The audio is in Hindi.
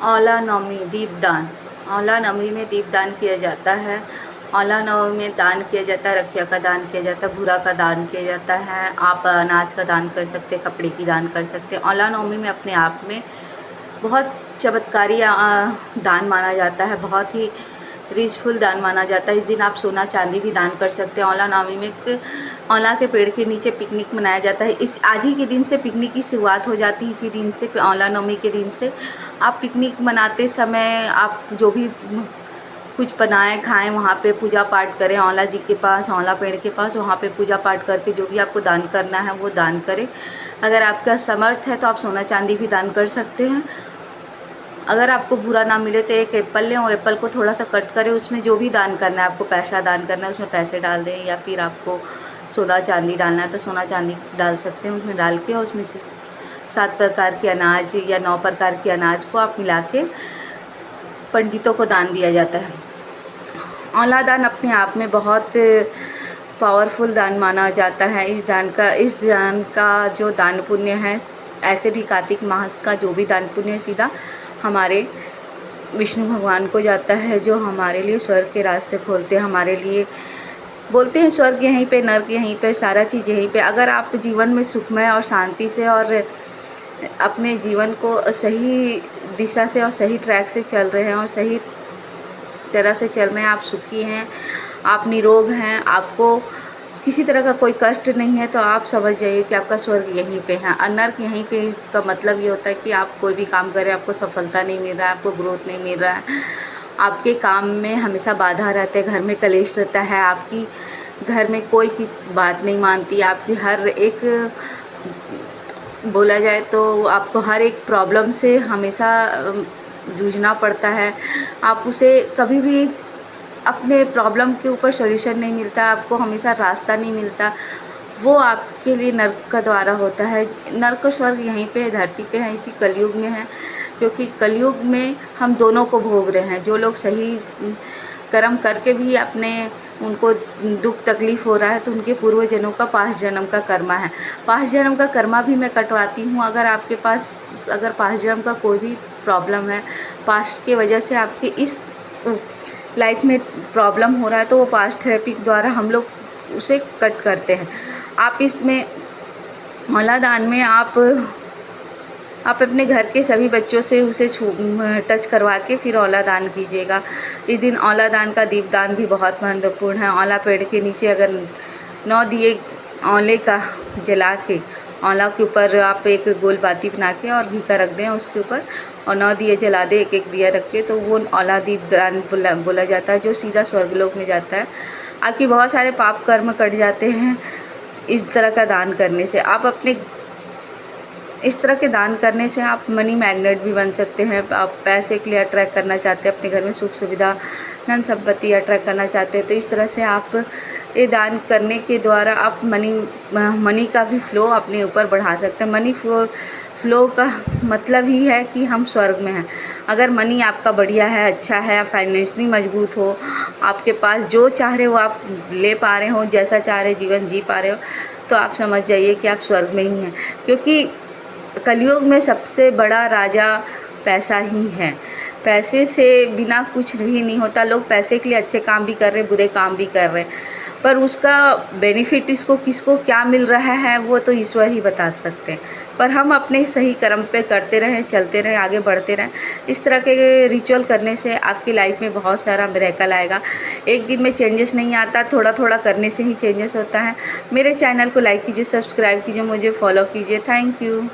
औला नवमी दीपदान। औला नवमी में दीपदान किया जाता है। औला नवमी में दान किया जाता है, रखिया का दान किया जाता है, भूरा का दान किया जाता है। आप अनाज का दान कर सकते हैं, कपड़े की दान कर सकते हैं। औला नवमी में अपने आप में बहुत चमत्कारी दान माना जाता है, बहुत ही रिचफुल दान माना जाता है। इस दिन आप सोना चांदी भी दान कर सकते हैं। औला नवमी में औला के पेड़ के नीचे पिकनिक मनाया जाता है। इस आज ही के दिन से पिकनिक की शुरुआत हो जाती है। इसी दिन से, औला नवमी के दिन से आप पिकनिक मनाते समय आप जो भी कुछ बनाएं खाएं, वहाँ पे पूजा पाठ करें। औला जी के पास, औला पेड़ के पास, वहाँ पे पूजा पाठ करके जो भी आपको दान करना है वो दान करें। अगर आपका समर्थ है तो आप सोना चांदी भी दान कर सकते हैं। अगर आपको भूरा ना मिले तो एक एप्पल लें और एप्पल को थोड़ा सा कट करें, उसमें जो भी दान करना है, आपको पैसा दान करना है उसमें पैसे डाल दें, या फिर आपको सोना चांदी डालना है तो सोना चांदी डाल सकते हैं। उसमें डाल के और उसमें 7 प्रकार के अनाज या 9 प्रकार के अनाज को आप मिला के पंडितों को दान दिया जाता है। औला दान अपने आप में बहुत पावरफुल दान माना जाता है। इस दान का जो दान पुण्य है, ऐसे भी कार्तिक मास का जो भी दान पुण्य है सीधा हमारे विष्णु भगवान को जाता है, जो हमारे लिए स्वर्ग के रास्ते खोलते हैं। हमारे लिए बोलते हैं स्वर्ग यहीं पे, नर्क यहीं पे, सारा चीज़ यहीं पे। अगर आप जीवन में सुखमय और शांति से और अपने जीवन को सही दिशा से और सही ट्रैक से चल रहे हैं और सही तरह से चल रहे हैं, आप सुखी हैं, आप निरोग हैं, आपको किसी तरह का कोई कष्ट नहीं है, तो आप समझ जाइए कि आपका स्वर्ग यहीं पे है। नर्क यहीं पे का मतलब ये होता है कि आप कोई भी काम करें, आपको सफलता नहीं मिल रहा है, आपको ग्रोथ नहीं मिल रहा है, आपके काम में हमेशा बाधा रहते हैं, घर में कलेश रहता है, आपकी घर में कोई किस बात नहीं मानती, आपकी हर एक बोला जाए तो आपको हर एक प्रॉब्लम से हमेशा जूझना पड़ता है। आप उसे कभी भी अपने प्रॉब्लम के ऊपर सॉल्यूशन नहीं मिलता, आपको हमेशा रास्ता नहीं मिलता, वो आपके लिए नर्क का द्वारा होता है। नर्क और स्वर्ग यहीं पे धरती पे है, इसी कलयुग में है, क्योंकि कलयुग में हम दोनों को भोग रहे हैं। जो लोग सही कर्म करके भी अपने उनको दुख तकलीफ़ हो रहा है तो उनके पूर्व जन्मों का 5 जन्म का कर्मा है। 5 जन्म का कर्मा भी मैं कटवाती हूँ। अगर आपके पास अगर 5 जन्म का कोई भी प्रॉब्लम है, पास्ट की वजह से आपके इस लाइफ में प्रॉब्लम हो रहा है, तो वो पास्ट थेरेपी द्वारा हम लोग उसे कट करते हैं। आप इसमें औला दान में आप अपने घर के सभी बच्चों से उसे टच करवा के फिर औला दान कीजिएगा। इस दिन औला दान का दीपदान भी बहुत महत्वपूर्ण है। औला पेड़ के नीचे अगर 9 दिए औले का जला के, औला के ऊपर आप एक गोल बाती बना के और घी का रख दें उसके ऊपर, और 9 दिए जला दें, एक एक दिया रख के, तो वो औला दीपदान बोला जाता है, जो सीधा स्वर्गलोक में जाता है। आपके बहुत सारे पाप कर्म कट जाते हैं इस तरह का दान करने से। आप अपने इस तरह के दान करने से आप मनी मैग्नेट भी बन सकते हैं। आप पैसे के लिए अट्रैक्ट करना चाहते हैं, अपने घर में सुख सुविधा धन संपत्ति अट्रैक्ट करना चाहते हैं, तो इस तरह से आप ये दान करने के द्वारा आप मनी का भी फ्लो अपने ऊपर बढ़ा सकते हैं। मनी फ्लो का मतलब ही है कि हम स्वर्ग में हैं। अगर मनी आपका बढ़िया है, अच्छा है, फाइनेंशियली मजबूत हो, आपके पास जो चाह रहे हो आप ले पा रहे हो, जैसा चाह रहे जीवन जी पा रहे हो, तो आप समझ जाइए कि आप स्वर्ग में ही हैं। क्योंकि कलयुग में सबसे बड़ा राजा पैसा ही है। पैसे से बिना कुछ भी नहीं होता। लोग पैसे के लिए अच्छे काम भी कर रहे हैं, बुरे काम भी कर रहे हैं, पर उसका बेनिफिट किसको क्या मिल रहा है वो तो ईश्वर ही बता सकते हैं। पर हम अपने सही कर्म पे करते रहें, चलते रहें, आगे बढ़ते रहें। इस तरह के रिचुअल करने से आपकी लाइफ में बहुत सारा मिरेकल आएगा। एक दिन में चेंजेस नहीं आता, थोड़ा थोड़ा करने से ही चेंजेस होता है। मेरे चैनल को लाइक कीजिए, सब्सक्राइब कीजिए, मुझे फॉलो कीजिए। Thank you.